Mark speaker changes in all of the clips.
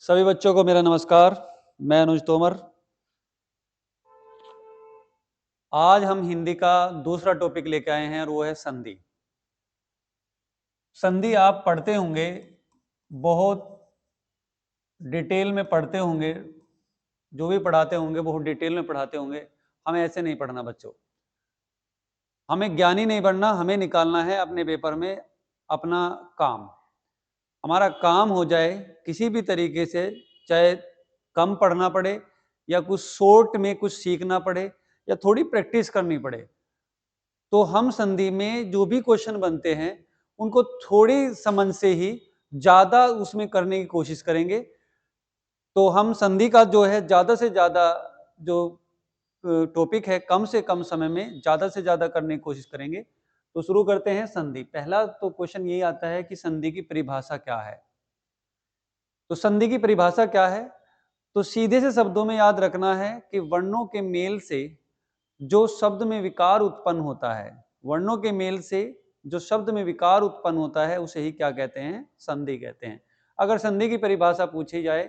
Speaker 1: सभी बच्चों को मेरा नमस्कार। मैं अनुज तोमर। आज हम हिंदी का दूसरा टॉपिक लेके आए हैं और वो है संधि। संधि आप पढ़ते होंगे, बहुत डिटेल में पढ़ते होंगे, जो भी पढ़ाते होंगे बहुत डिटेल में पढ़ाते होंगे। हमें ऐसे नहीं पढ़ना बच्चों, हमें ज्ञानी नहीं बनना, हमें निकालना है अपने पेपर में अपना काम। हमारा काम हो जाए किसी भी तरीके से, चाहे कम पढ़ना पड़े या कुछ शॉर्ट में कुछ सीखना पड़े या थोड़ी प्रैक्टिस करनी पड़े, तो हम संधि में जो भी क्वेश्चन बनते हैं उनको थोड़ी समझ से ही ज्यादा उसमें करने की कोशिश करेंगे। तो हम संधि का जो है ज्यादा से ज्यादा जो टॉपिक है कम से कम समय में ज्यादा से ज्यादा करने की कोशिश करेंगे। तो शुरू करते हैं संधि। पहला तो क्वेश्चन यही आता है कि संधि की परिभाषा क्या है। तो संधि की परिभाषा क्या है, तो सीधे से शब्दों में याद रखना है कि वर्णों के मेल से जो शब्द में विकार उत्पन्न होता है, वर्णों के मेल से जो शब्द में विकार उत्पन्न होता है उसे ही क्या कहते हैं, संधि कहते हैं। अगर संधि की परिभाषा पूछी जाए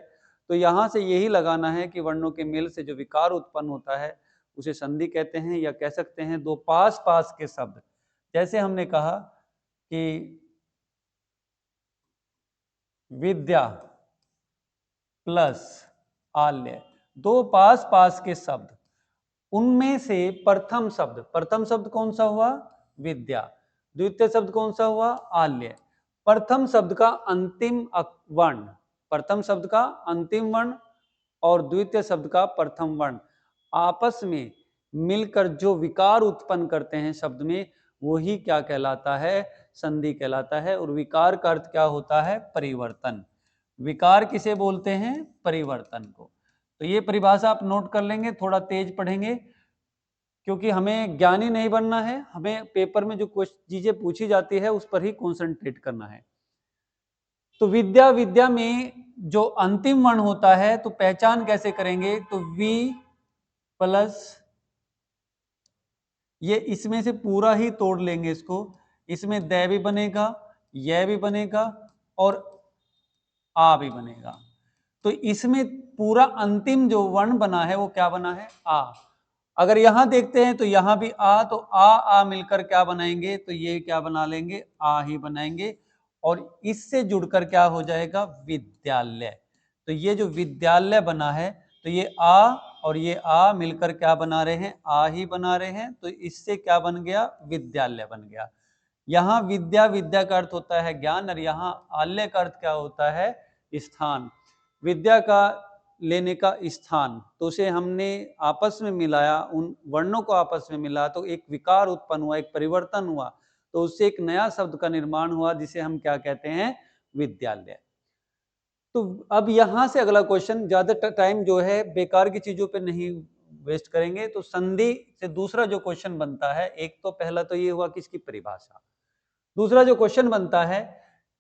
Speaker 1: तो यहां से यही लगाना है कि वर्णों के मेल से जो विकार उत्पन्न होता है उसे संधि कहते हैं, या कह सकते हैं दो पास पास के शब्द। जैसे हमने कहा कि विद्या प्लस आल्य, दो पास पास के शब्द, उनमें से प्रथम शब्द कौन सा हुआ, विद्या। द्वितीय शब्द कौन सा हुआ, आल्य। प्रथम शब्द का अंतिम वर्ण, प्रथम शब्द का अंतिम वर्ण और द्वितीय शब्द का प्रथम वर्ण आपस में मिलकर जो विकार उत्पन्न करते हैं शब्द में, वही क्या कहलाता है, संधि कहलाता है। और विकार का अर्थ क्या होता है, परिवर्तन। विकार किसे बोलते हैं, परिवर्तन को। तो ये परिभाषा आप नोट कर लेंगे, थोड़ा तेज पढ़ेंगे क्योंकि हमें ज्ञानी नहीं बनना है, हमें पेपर में जो कुछ चीजें पूछी जाती है उस पर ही कॉन्सेंट्रेट करना है। तो विद्या में जो अंतिम वर्ण होता है तो पहचान कैसे करेंगे, तो वी प्लस, ये इसमें से पूरा ही तोड़ लेंगे इसको, इसमें द भी बनेगा, यह भी बनेगा और आ भी बनेगा। तो इसमें पूरा अंतिम जो वर्ण बना है वो क्या बना है, आ। अगर यहां देखते हैं तो यहां भी आ, तो आ मिलकर क्या बनाएंगे, तो ये क्या बना लेंगे, आ ही बनाएंगे। और इससे जुड़कर क्या हो जाएगा, विद्यालय। तो ये जो विद्यालय बना है, तो ये आ और ये आ मिलकर क्या बना रहे हैं, आ ही बना रहे हैं। तो इससे क्या बन गया, विद्यालय बन गया। यहाँ विद्या का अर्थ होता है ज्ञान, और यहाँ आल्य का अर्थ क्या होता है, स्थान। विद्या का लेने का स्थान, तो उसे हमने आपस में मिलाया, उन वर्णों को आपस में मिला तो एक विकार उत्पन्न हुआ, एक परिवर्तन हुआ, तो उससे एक नया शब्द का निर्माण हुआ जिसे हम क्या कहते हैं, विद्यालय। तो अब यहां से अगला क्वेश्चन, ज्यादा टाइम जो है बेकार की चीजों पे नहीं वेस्ट करेंगे। तो संधि से दूसरा जो क्वेश्चन बनता है, एक तो पहला तो ये हुआ कि इसकी परिभाषा, दूसरा जो क्वेश्चन बनता है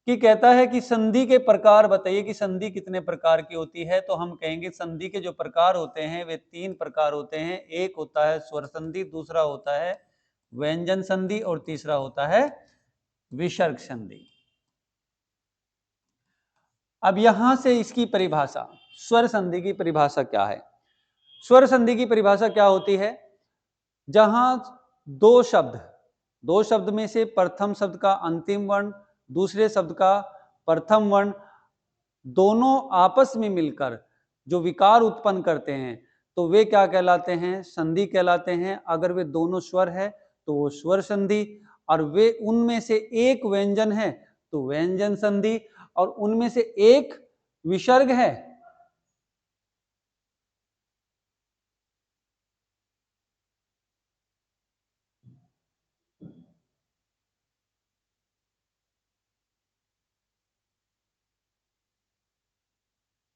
Speaker 1: कि कहता है कि संधि के प्रकार बताइए कि संधि कितने प्रकार की होती है। तो हम कहेंगे संधि के जो प्रकार होते हैं वे तीन प्रकार होते हैं। एक होता है स्वर संधि, दूसरा होता है व्यंजन संधि और तीसरा होता है विसर्ग संधि। अब यहां से इसकी परिभाषा, स्वर संधि की परिभाषा क्या है। स्वर संधि की परिभाषा क्या होती है, जहां दो शब्द में से प्रथम शब्द का अंतिम वर्ण, दूसरे शब्द का प्रथम वर्ण, दोनों आपस में मिलकर जो विकार उत्पन्न करते हैं तो वे क्या कहलाते हैं, संधि कहलाते हैं। अगर वे दोनों स्वर है तो वो स्वर संधि, और वे उनमें से एक व्यंजन है तो व्यंजन संधि, और उनमें से एक विसर्ग है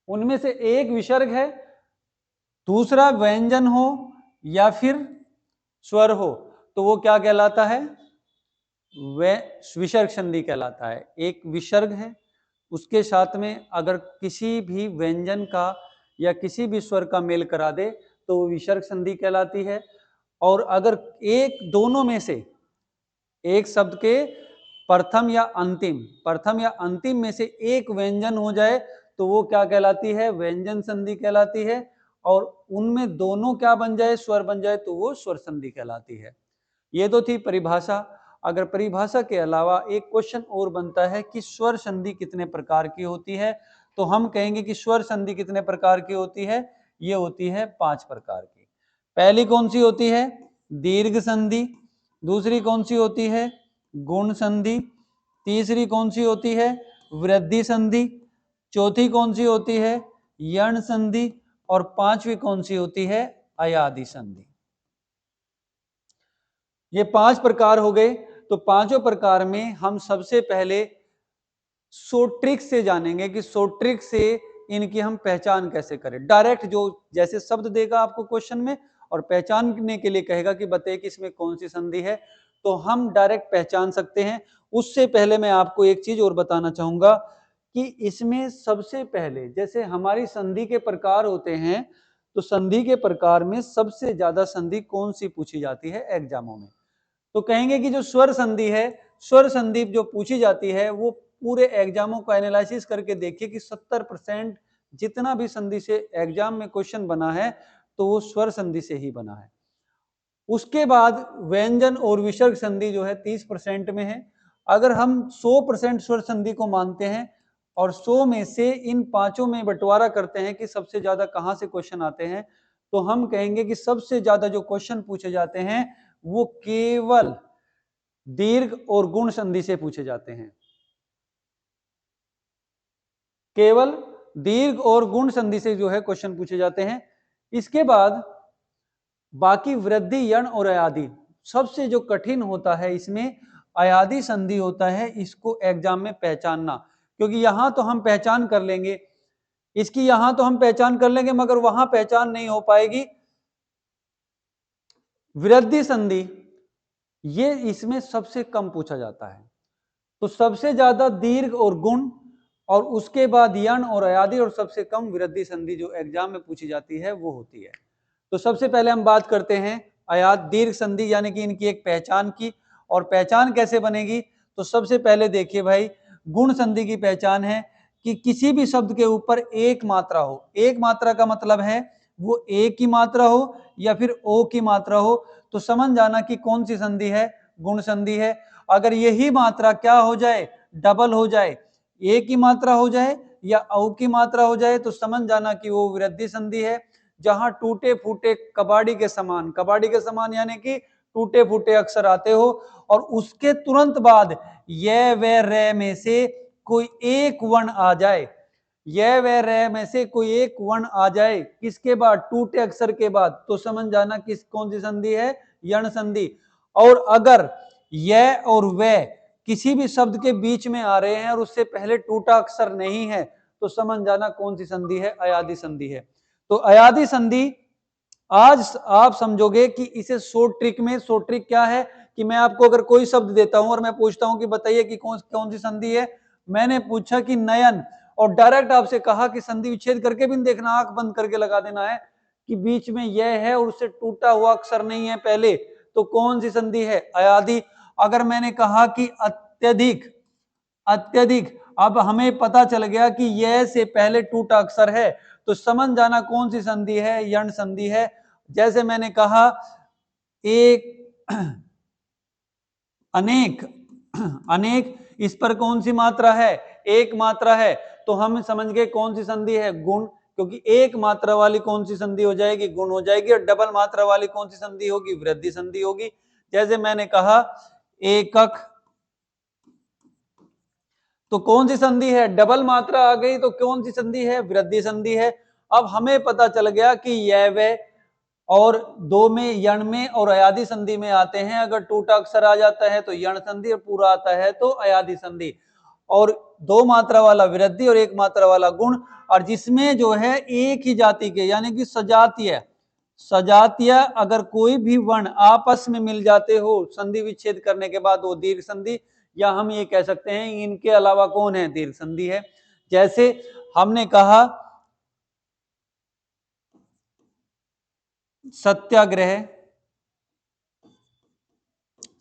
Speaker 1: उनमें से एक विसर्ग है, दूसरा व्यंजन हो या फिर स्वर हो, तो वो क्या कहलाता है, वह विसर्ग संधि कहलाता है। एक विसर्ग है, उसके साथ में अगर किसी भी व्यंजन का या किसी भी स्वर का मेल करा दे तो वो विसर्ग संधि कहलाती है। और अगर एक दोनों में से एक शब्द के प्रथम या अंतिम में से एक व्यंजन हो जाए तो वो क्या कहलाती है, व्यंजन संधि कहलाती है, और उनमें दोनों क्या बन जाए, स्वर बन जाए, तो वो स्वर संधि कहलाती है। ये तो थी परिभाषा। अगर परिभाषा के अलावा एक क्वेश्चन और बनता है कि स्वर संधि कितने प्रकार की होती है, तो हम कहेंगे कि स्वर संधि कितने प्रकार की होती है, ये होती है 5 प्रकार की। पहली कौन सी होती है, दीर्घ संधि। दूसरी कौन सी होती है, गुण संधि। तीसरी कौन सी होती है, वृद्धि संधि। चौथी कौन सी होती है, यण संधि। और पांचवी कौन सी होती है, अयादि संधि। ये 5 प्रकार हो गए। तो पांचों प्रकार में हम सबसे पहले सोट्रिक से जानेंगे कि सोट्रिक से इनकी हम पहचान कैसे करें। डायरेक्ट जो जैसे शब्द देगा आपको क्वेश्चन में और पहचानने के लिए कहेगा कि बताइए कि इसमें कौन सी संधि है, तो हम डायरेक्ट पहचान सकते हैं। उससे पहले मैं आपको एक चीज और बताना चाहूंगा कि इसमें सबसे पहले जैसे हमारी संधि के प्रकार होते हैं, तो संधि के प्रकार में सबसे ज्यादा संधि कौन सी पूछी जाती है एग्जामों में, तो कहेंगे कि जो स्वर संधि है, स्वर संधि जो पूछी जाती है वो पूरे एग्जामों को एनालिसिस करके देखिए कि 70% जितना भी संधि से एग्जाम में क्वेश्चन बना है तो वो स्वर संधि से ही बना है। उसके बाद व्यंजन और विसर्ग संधि जो है 30% में है। अगर हम 100% स्वर संधि को मानते हैं और 100 में से इन पांचों में बंटवारा करते हैं कि सबसे ज्यादा कहां से क्वेश्चन आते हैं, तो हम कहेंगे कि सबसे ज्यादा जो क्वेश्चन पूछे जाते हैं वो केवल दीर्घ और गुण संधि से पूछे जाते हैं। केवल दीर्घ और गुण संधि से जो है क्वेश्चन पूछे जाते हैं। इसके बाद बाकी वृद्धि, यण और अयादि, सबसे जो कठिन होता है इसमें अयादि संधि होता है, इसको एग्जाम में पहचानना। क्योंकि यहां तो हम पहचान कर लेंगे, इसकी यहां तो हम पहचान कर लेंगे, मगर वहां पहचान नहीं हो पाएगी। वृद्धि संधि ये इसमें सबसे कम पूछा जाता है। तो सबसे ज्यादा दीर्घ और गुण, और उसके बाद यण और अयादि, और सबसे कम वृद्धि संधि जो एग्जाम में पूछी जाती है वो होती है। तो सबसे पहले हम बात करते हैं अयाद दीर्घ संधि यानी कि इनकी एक पहचान की। और पहचान कैसे बनेगी, तो सबसे पहले देखिए भाई, गुण संधि की पहचान है कि किसी भी शब्द के ऊपर एक मात्रा हो। एक मात्रा का मतलब है वो एक की मात्रा हो या फिर ओ की मात्रा हो, तो समझ जाना कि कौन सी संधि है, गुण संधि है। अगर यही मात्रा क्या हो जाए, डबल हो जाए, ए की मात्रा हो जाए या औ की मात्रा हो जाए, तो समझ जाना कि वो वृद्धि संधि है। जहां टूटे फूटे कबाड़ी के समान यानी कि टूटे फूटे अक्षर आते हो, और उसके तुरंत बाद य व र में से कोई एक वर्ण आ जाए, य व र में से कोई एक वर्ण आ जाए किसके बाद, टूटे अक्षर के बाद, तो समझ जाना किस कौन सी संधि है, यण संधि। और अगर य और व किसी भी शब्द के बीच में आ रहे हैं और उससे पहले टूटा अक्षर नहीं है, तो समझ जाना कौन सी संधि है, अयादि संधि है। तो अयादि संधि आज आप समझोगे कि इसे शॉर्ट ट्रिक में, शॉर्ट ट्रिक क्या है कि मैं आपको अगर कोई शब्द देता हूं और मैं पूछता हूं कि बताइए कि कौन सी संधि है, मैंने पूछा कि नयन, और डायरेक्ट आपसे कहा कि संधि विच्छेद करके भी देखना, आंख बंद करके लगा देना है कि बीच में यह है और उससे टूटा हुआ अक्षर नहीं है पहले, तो कौन सी संधि है, अयादि। अगर मैंने कहा कि अत्यधिक, अत्यधिक, अब हमें पता चल गया कि यह से पहले टूटा अक्षर है, तो समझ जाना कौन सी संधि है, यण संधि है। जैसे मैंने कहा एक, अनेक, अनेक, इस पर कौन सी मात्रा है, एक मात्रा है, तो हम समझ गए कौन सी संधि है, गुण, क्योंकि एक मात्रा वाली कौन सी संधि हो जाएगी, गुण हो जाएगी, और डबल मात्रा वाली कौन सी संधि होगी, वृद्धि संधि होगी। जैसे मैंने कहा एकक, तो कौन सी संधि है, डबल मात्रा आ गई, तो कौन सी संधि है, वृद्धि संधि है। अब हमें पता चल गया कि यह वे और दो में, यण में और अयादि संधि में आते हैं। अगर टूटा अक्षर आ जाता है तो यण संधि, और पूरा आता है तो अयादि संधि। और दो मात्रा वाला वृद्धि और एक मात्रा वाला गुण, और जिसमें जो है एक ही जाति के यानी कि सजातीय, सजातीय अगर कोई भी वर्ण आपस में मिल जाते हो संधि विच्छेद करने के बाद, वो दीर्घ संधि, या हम ये कह सकते हैं इनके अलावा कौन है, दीर्घ संधि है। जैसे हमने कहा सत्याग्रह,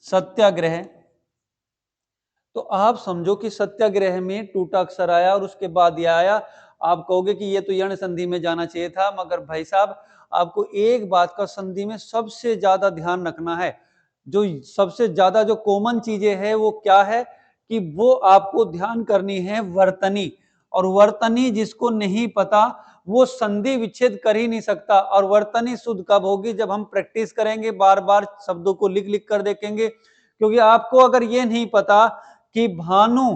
Speaker 1: सत्याग्रह, तो आप समझो कि सत्याग्रह में टूटा अक्षर आया और उसके बाद यह आया। आप कहोगे कि ये तो यण संधि में जाना चाहिए था, मगर भाई साहब आपको एक बात का संधि में सबसे ज्यादा ध्यान रखना है, जो सबसे ज्यादा जो कॉमन चीजें है वो क्या है कि वो आपको ध्यान करनी है वर्तनी। और वर्तनी जिसको नहीं पता वो संधि विच्छेद कर ही नहीं सकता। और वर्तनी शुद्ध कब होगी? जब हम प्रैक्टिस करेंगे, बार बार शब्दों को लिख लिख कर देखेंगे। क्योंकि आपको अगर ये नहीं पता कि भानु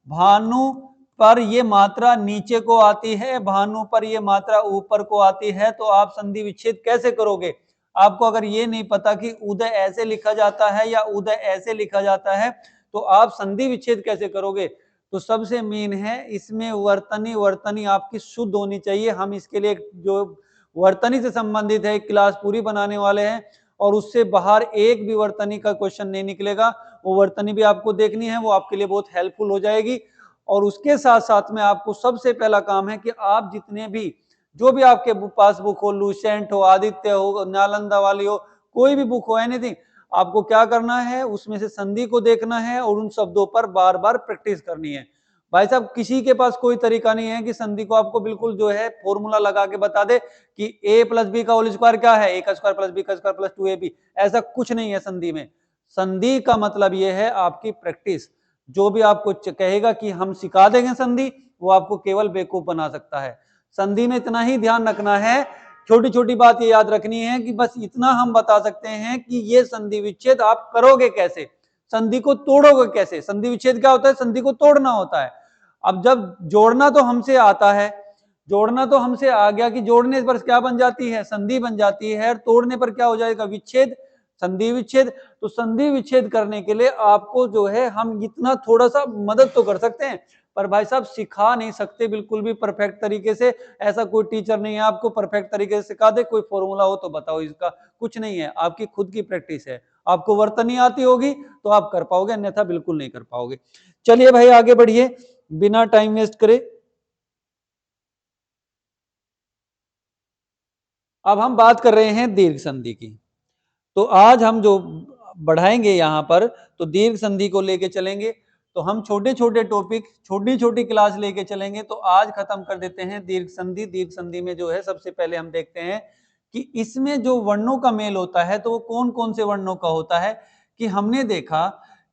Speaker 1: भानु पर ये मात्रा नीचे को आती है, भानु पर ये मात्रा ऊपर को आती है, तो आप संधि विच्छेद कैसे करोगे? आपको अगर ये नहीं पता कि उदय ऐसे लिखा जाता है या उदय ऐसे लिखा जाता है, तो आप संधि विच्छेद कैसे करोगे? तो सबसे मेन है इसमें वर्तनी। वर्तनी आपकी शुद्ध होनी चाहिए। हम इसके लिए जो वर्तनी से संबंधित है क्लास पूरी बनाने वाले हैं, और उससे बाहर एक भी वर्तनी का क्वेश्चन नहीं निकलेगा। वो वर्तनी भी आपको देखनी है, वो आपके लिए बहुत हेल्पफुल हो जाएगी। और उसके साथ साथ में आपको सबसे पहला काम है कि आप जितने भी जो भी आपके पास बुक हो, लूसेंट हो, आदित्य हो, नालंदा वाली हो, कोई भी बुक हो, एनीथिंग, आपको क्या करना है उसमें से संधि को देखना है और उन शब्दों पर बार बार प्रैक्टिस करनी है। भाई साहब किसी के पास कोई तरीका नहीं है कि संधि को आपको बिल्कुल जो है फॉर्मूला लगा के बता दे कि a प्लस बी का होल स्क्वायर क्या है, a का स्क्वायर प्लस बी का स्क्वायर प्लस 2ab। ऐसा कुछ नहीं है संधि में। संधि का मतलब यह है आपकी प्रैक्टिस। जो भी आपको कहेगा कि हम सिखा देंगे संधि, वो आपको केवल बेवकूफ बना सकता है। संधि में इतना ही ध्यान रखना है, छोटी छोटी बात ये याद रखनी है कि बस इतना हम बता सकते हैं कि ये संधि विच्छेद आप करोगे कैसे, संधि को तोड़ोगे कैसे। संधि विच्छेद क्या होता है? संधि को तोड़ना होता है। अब जब जोड़ना तो हमसे आता है, जोड़ना तो हमसे आ गया कि जोड़ने पर क्या बन जाती है? संधि बन जाती है। तोड़ने पर क्या हो जाएगा? विच्छेद, संधि विच्छेद। तो संधि विच्छेद करने के लिए आपको जो है हम इतना थोड़ा सा मदद तो कर सकते हैं, पर भाई साहब सिखा नहीं सकते बिल्कुल भी परफेक्ट तरीके से। ऐसा कोई टीचर नहीं है आपको परफेक्ट तरीके से सिखा दे। कोई फॉर्मूला हो तो बताओ, इसका कुछ नहीं है, आपकी खुद की प्रैक्टिस है। आपको वर्तनी आती होगी तो आप कर पाओगे, अन्यथा बिल्कुल नहीं कर पाओगे। चलिए भाई आगे बढ़िए बिना टाइम वेस्ट करे। अब हम बात कर रहे हैं दीर्घ संधि की। तो आज हम जो बढ़ाएंगे यहां पर, तो दीर्घ संधि को लेके चलेंगे। तो हम छोटे छोटे टॉपिक, छोटी छोटी क्लास लेके चलेंगे। तो आज खत्म कर देते हैं दीर्घ संधि। दीर्घ संधि में जो है सबसे पहले हम देखते हैं कि इसमें जो वर्णों का मेल होता है तो वो कौन कौन से वर्णों का होता है। कि हमने देखा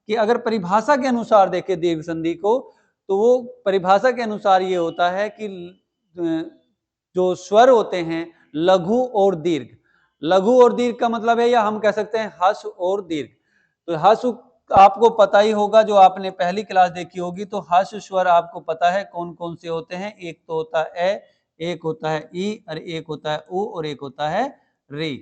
Speaker 1: कि अगर परिभाषा के अनुसार देखे दीर्घ संधि को, तो वो परिभाषा के अनुसार ये होता है कि जो स्वर होते हैं लघु और दीर्घ। लघु और दीर्घ का मतलब है, या हम कह सकते हैं हस और दीर्घ। तो हस आपको पता ही होगा, जो आपने पहली क्लास देखी होगी। तो हस स्वर आपको पता है कौन कौन से होते हैं। एक तो होता है ए, एक होता है ई, और एक होता है उ, और एक होता है री।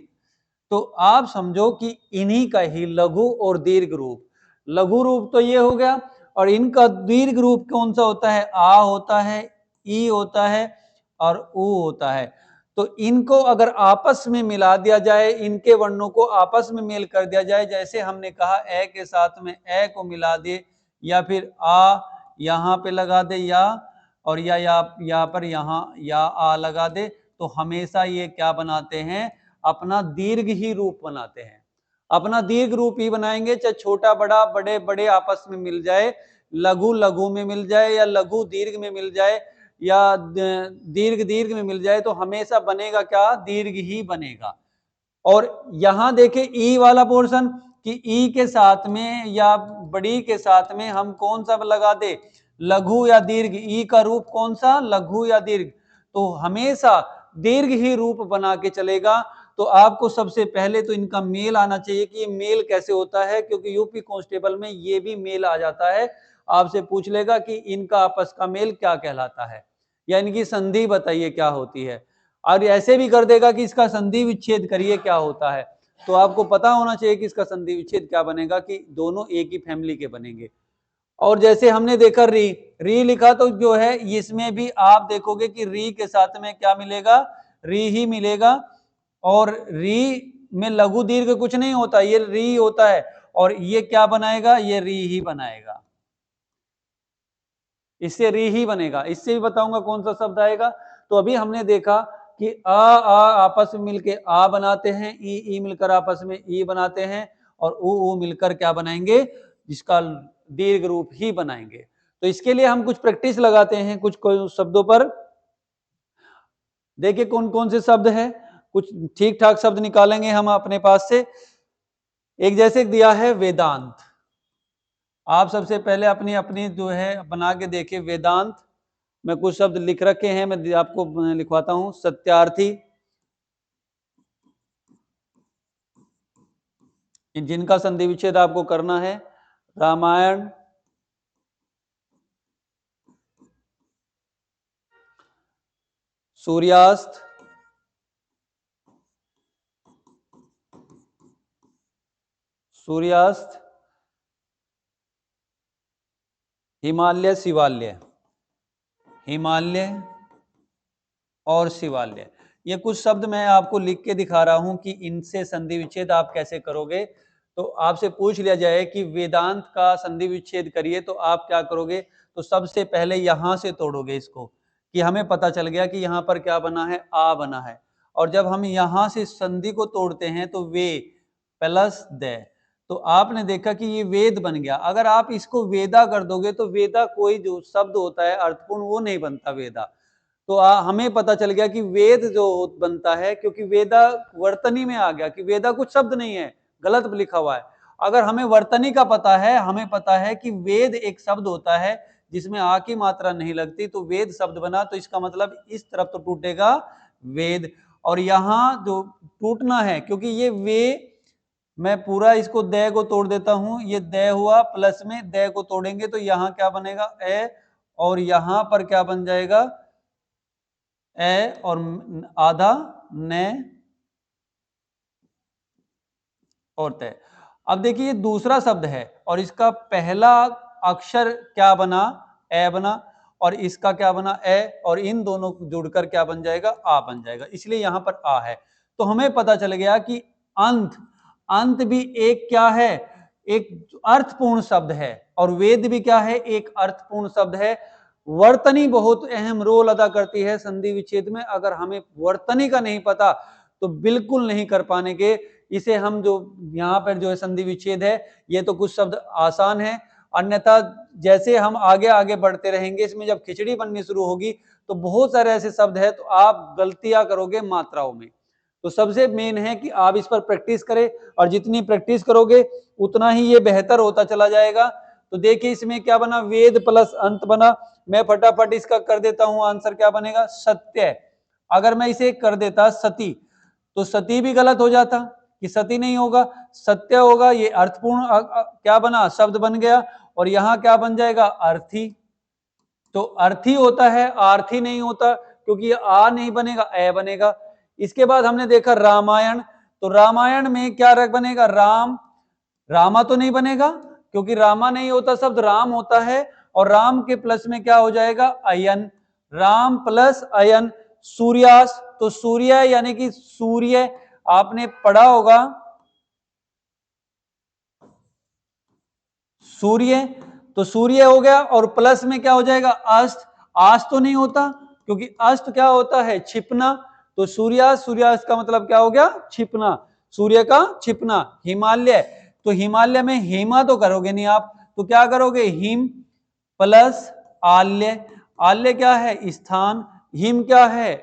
Speaker 1: तो आप समझो कि इन्हीं का ही लघु और दीर्घ रूप। लघु रूप तो ये हो गया, और इनका दीर्घ रूप कौन सा होता है? आ होता है, ई होता है, और उ होता है। तो इनको अगर आपस में मिला दिया जाए, इनके वर्णों को आपस में मेल कर दिया जाए, जैसे हमने कहा ए के साथ में ए को मिला दे, या फिर आ यहाँ पे लगा दे, या और या यहाँ पर यहाँ या आ लगा दे, तो हमेशा ये क्या बनाते हैं? अपना दीर्घ ही रूप बनाते हैं। अपना दीर्घ रूप ही बनाएंगे, चाहे छोटा बड़ा बड़े बड़े आपस में मिल जाए, लघु लघु में मिल जाए, या लघु दीर्घ में मिल जाए, या दीर्घ दीर्घ में मिल जाए, तो हमेशा बनेगा क्या? दीर्घ ही बनेगा। और यहां देखें ई वाला पोर्शन, कि ई के साथ में या बड़ी के साथ में हम कौन सा लगा दे? लघु या दीर्घ। ई का रूप कौन सा? लघु या दीर्घ। तो हमेशा दीर्घ ही रूप बना के चलेगा। तो आपको सबसे पहले तो इनका मेल आना चाहिए कि ये मेल कैसे होता है, क्योंकि यूपी कांस्टेबल में ये भी मेल आ जाता है। आपसे पूछ लेगा कि इनका आपस का मेल क्या कहलाता है, या इनकी संधि बताइए क्या होती है। और ऐसे भी कर देगा कि इसका संधि विच्छेद करिए क्या होता है। तो आपको पता होना चाहिए कि इसका संधि विच्छेद क्या बनेगा, कि दोनों एक ही फैमिली के बनेंगे। और जैसे हमने देखा री, री लिखा तो जो है इसमें भी आप देखोगे कि री के साथ में क्या मिलेगा? री ही मिलेगा। और री में लघु दीर्घ कुछ नहीं होता, ये री होता है। और ये क्या बनाएगा? ये री ही बनाएगा, इससे री ही बनेगा। इससे भी बताऊंगा कौन सा शब्द आएगा। तो अभी हमने देखा कि आ आपस में मिलकर आ बनाते हैं, ई मिलकर आपस में ई बनाते हैं, और उ मिलकर क्या बनाएंगे? जिसका दीर्घ रूप ही बनाएंगे। तो इसके लिए हम कुछ प्रैक्टिस लगाते हैं कुछ शब्दों पर। देखिए कौन कौन से शब्द है, कुछ ठीक ठाक शब्द निकालेंगे हम अपने पास से। एक जैसे दिया है वेदांत, आप सबसे पहले अपनी अपनी जो है बना के देखिए वेदांत में कुछ शब्द लिख रखे हैं, मैं आपको लिखवाता हूं। सत्यार्थी, जिनका संधि विच्छेद आपको करना है। रामायण, सूर्यास्त, सूर्यास्त, हिमालय शिवालय, हिमालय और शिवालय। ये कुछ शब्द मैं आपको लिख के दिखा रहा हूं कि इनसे संधि विच्छेद आप कैसे करोगे। तो आपसे पूछ लिया जाए कि वेदांत का संधि विच्छेद करिए तो आप क्या करोगे, तो सबसे पहले यहां से तोड़ोगे इसको, कि हमें पता चल गया कि यहां पर क्या बना है, आ बना है। और जब हम यहां से संधि को तोड़ते हैं तो वे प्लस द, तो आपने देखा कि ये वेद बन गया। अगर आप इसको वेदा कर दोगे तो वेदा कोई जो शब्द होता है अर्थपूर्ण वो नहीं बनता वेदा। तो हमें पता चल गया कि वेद जो बनता है, क्योंकि वेदा वर्तनी में आ गया कि वेदा कुछ शब्द नहीं है, गलत लिखा हुआ है। अगर हमें वर्तनी का पता है, हमें पता है कि वेद एक शब्द होता है जिसमें आ की मात्रा नहीं लगती, तो वेद शब्द बना, तो इसका मतलब इस तरफ तो टूटेगा वेद, और यहां जो टूटना है, क्योंकि ये वे, मैं पूरा इसको द को तोड़ देता हूं, ये द हुआ, प्लस में द को तोड़ेंगे तो यहां क्या बनेगा, ए, और यहां पर क्या बन जाएगा, ए, और आधा न और तय। अब देखिए दूसरा शब्द है और इसका पहला अक्षर क्या बना, ए बना, और इसका क्या बना, ए, और इन दोनों को जुड़कर क्या बन जाएगा, आ बन जाएगा, इसलिए यहां पर आ है। तो हमें पता चल गया कि अंत, अंत भी एक क्या है, एक अर्थपूर्ण शब्द है, और वेद भी क्या है, एक अर्थपूर्ण शब्द है। वर्तनी बहुत अहम रोल अदा करती है संधि विच्छेद में। अगर हमें वर्तनी का नहीं पता तो बिल्कुल नहीं कर पाने के। इसे हम जो यहाँ पर जो है संधि विच्छेद है, ये तो कुछ शब्द आसान है, अन्यथा जैसे हम आगे आगे बढ़ते रहेंगे, इसमें जब खिचड़ी बननी शुरू होगी तो बहुत सारे ऐसे शब्द है तो आप गलतियां करोगे मात्राओं में। तो सबसे मेन है कि आप इस पर प्रैक्टिस करें, और जितनी प्रैक्टिस करोगे उतना ही ये बेहतर होता चला जाएगा। तो देखिए इसमें क्या बना, वेद प्लस अंत बना। मैं फटाफट इसका कर देता हूं, आंसर क्या बनेगा, सत्य। अगर मैं इसे कर देता सती, तो सती भी गलत हो जाता, कि सती नहीं होगा, सत्य होगा। ये अर्थपूर्ण क्या बना, शब्द बन गया, और यहां क्या बन जाएगा, अर्थी। तो अर्थी होता है, आर्थी नहीं होता, क्योंकि आ नहीं बनेगा, ए बनेगा। इसके बाद हमने देखा रामायण, तो रामायण में क्या रख बनेगा, राम, रामा तो नहीं बनेगा, क्योंकि रामा नहीं होता, शब्द राम होता है, और राम के प्लस में क्या हो जाएगा, अयन, राम प्लस अयन। सूर्यास्त, तो सूर्य यानी कि सूर्य, आपने पढ़ा होगा सूर्य, तो सूर्य हो गया, और प्लस में क्या हो जाएगा, अस्त, अस्त तो नहीं होता, क्योंकि अस्त क्या होता है, छिपना। तो सूर्यास्त, सूर्यास्त का मतलब क्या हो गया, छिपना, सूर्य का छिपना। हिमालय, तो हिमालय में हेमा तो करोगे नहीं आप, तो क्या करोगे, हिम प्लस आल्य। आल्य क्या है, स्थान, हिम क्या है,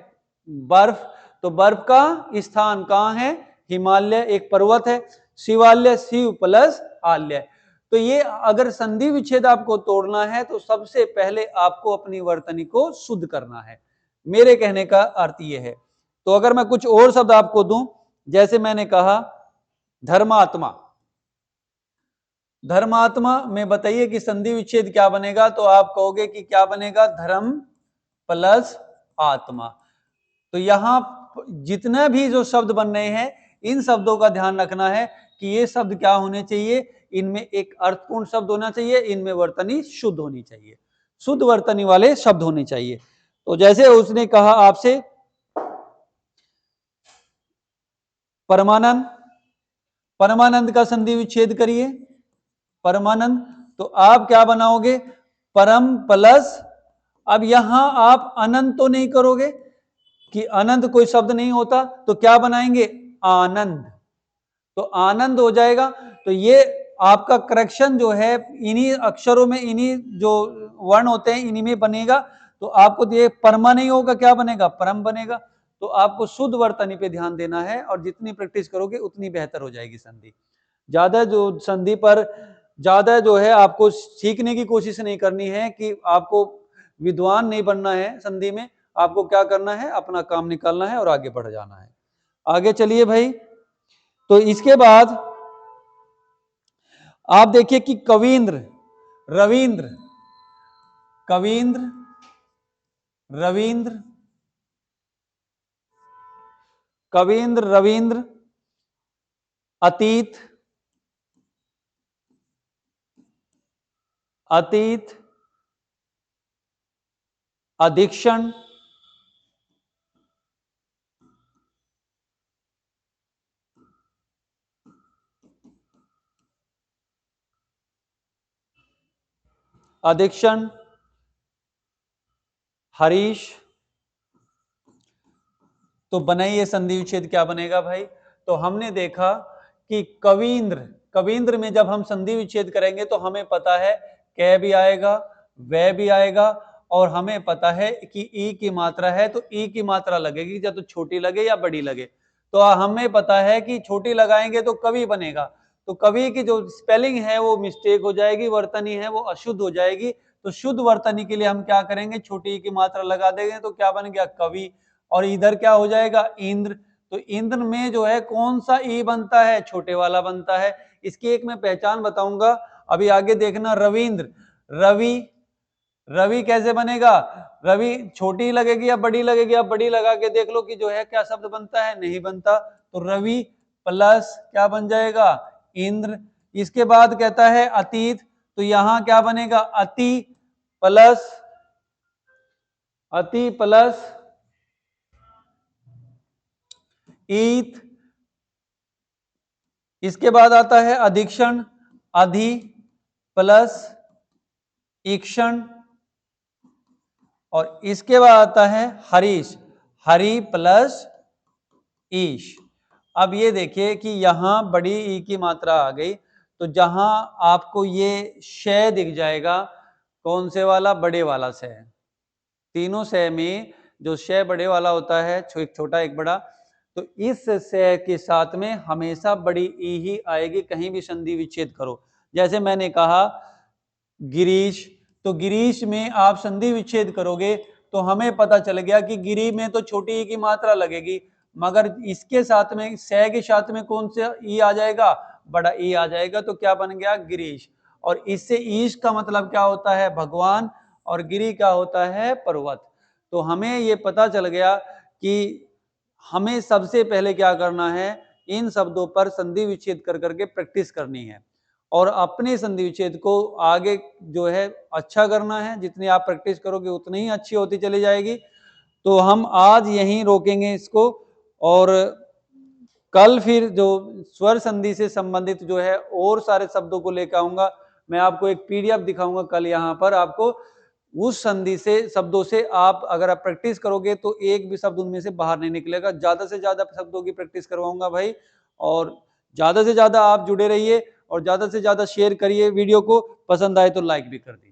Speaker 1: बर्फ, तो बर्फ का स्थान कहां है, हिमालय, एक पर्वत है। शिवालय, शिव प्लस आल्य। तो ये अगर संधि विच्छेद आपको तोड़ना है तो सबसे पहले आपको अपनी वर्तनी को शुद्ध करना है, मेरे कहने का अर्थ ये है। तो अगर मैं कुछ और शब्द आपको दूं, जैसे मैंने कहा धर्मात्मा, धर्मात्मा में बताइए कि संधि विच्छेद क्या बनेगा, तो आप कहोगे कि क्या बनेगा, धर्म प्लस आत्मा। तो यहां जितना भी जो शब्द बन रहे हैं, इन शब्दों का ध्यान रखना है कि ये शब्द क्या होने चाहिए, इनमें एक अर्थपूर्ण शब्द होना चाहिए, इनमें वर्तनी शुद्ध होनी चाहिए, शुद्ध वर्तनी वाले शब्द होने चाहिए। तो जैसे उसने कहा आपसे परमानंद, परमानंद का संधि विच्छेद करिए, परमानंद, तो आप क्या बनाओगे, परम प्लस, अब यहां आप अनंत तो नहीं करोगे कि अनंत कोई शब्द नहीं होता, तो क्या बनाएंगे, आनंद, तो आनंद हो जाएगा। तो ये आपका करेक्शन जो है इन्हीं अक्षरों में, इन्हीं जो वर्ण होते हैं इन्हीं में बनेगा। तो आपको ये परमा नहीं होगा, क्या बनेगा, परम बनेगा। तो आपको शुद्ध वर्तनी पे ध्यान देना है और जितनी प्रैक्टिस करोगे उतनी बेहतर हो जाएगी संधि। ज्यादा जो संधि पर ज्यादा जो है आपको सीखने की कोशिश नहीं करनी है कि आपको विद्वान नहीं बनना है संधि में, आपको क्या करना है, अपना काम निकालना है और आगे बढ़ जाना है। आगे चलिए भाई। तो इसके बाद आप देखिए कि कवींद्र, रविंद्र, कवींद्र, रविंद्र, कवींद्र, रविंद्र, अतीत, अतीत, अधिक्षण, अधिक्षण, हरीश। तो बनाइए संधि विच्छेद क्या बनेगा भाई। तो हमने देखा कि कवींद्र, कवींद्र में जब हम संधि विच्छेद करेंगे तो हमें पता है कै भी आएगा, वह भी आएगा, और हमें पता है कि ई की मात्रा है तो ई की मात्रा लगेगी, या तो छोटी लगे या बड़ी लगे। तो हमें पता है कि छोटी लगाएंगे तो कवि बनेगा, तो कवि की जो स्पेलिंग है वो मिस्टेक हो जाएगी, वर्तनी है वो अशुद्ध हो जाएगी। तो शुद्ध वर्तनी के लिए हम क्या करेंगे, छोटी ई की मात्रा लगा देंगे तो क्या बन गया, कवि। और इधर क्या हो जाएगा, इंद्र। तो इंद्र में जो है कौन सा ई बनता है, छोटे वाला बनता है। इसकी एक मैं पहचान बताऊंगा, अभी आगे देखना। रविंद्र, रवि, रवि कैसे बनेगा, रवि छोटी लगेगी या बड़ी लगेगी, आप बड़ी लगा के देख लो कि जो है क्या शब्द बनता है, नहीं बनता। तो रवि प्लस क्या बन जाएगा, इंद्र। इसके बाद कहता है अतीत, तो यहां क्या बनेगा, अति प्लस, अति प्लस ईत। इसके बाद आता है अधिक्षण, अधि प्लस ईक्षण। और इसके बाद आता है हरीश, हरि प्लस ईश। अब ये देखिए कि यहां बड़ी ई की मात्रा आ गई, तो जहां आपको ये शय दिख जाएगा, कौन से वाला, बड़े वाला शय। तीनों शय में जो शय बड़े वाला होता है, एक छोटा एक बड़ा, तो इस शय के साथ में हमेशा बड़ी ई ही आएगी, कहीं भी संधि विच्छेद करो। जैसे मैंने कहा गिरीश, तो गिरीश में आप संधि विच्छेद करोगे तो हमें पता चल गया कि गिरी में तो छोटी ई की मात्रा लगेगी, मगर इसके साथ में शय के साथ में कौन सा ई आ जाएगा, बड़ा ई आ जाएगा, तो क्या बन गया, गिरीश। और इससे ईश का मतलब क्या होता है, भगवान, और गिरी का होता है पर्वत। तो हमें ये पता चल गया कि हमें सबसे पहले क्या करना है, इन शब्दों पर संधि विच्छेद कर करके प्रैक्टिस करनी है, और अपने संधि विच्छेद को आगे जो है अच्छा करना है। जितनी आप प्रैक्टिस करोगे उतनी ही अच्छी होती चली जाएगी। तो हम आज यहीं रोकेंगे इसको, और कल फिर जो स्वर संधि से संबंधित जो है और सारे शब्दों को लेकर आऊंगा। मैं आपको एक पीडीएफ दिखाऊंगा कल, यहाँ पर आपको उस संधि से शब्दों से आप अगर आप प्रैक्टिस करोगे तो एक भी शब्द उनमें से बाहर नहीं निकलेगा। ज्यादा से ज्यादा शब्दों की प्रैक्टिस करवाऊंगा भाई, और ज्यादा से ज्यादा आप जुड़े रहिए और ज्यादा से ज्यादा शेयर करिए वीडियो को। पसंद आए तो लाइक भी कर दीजिए।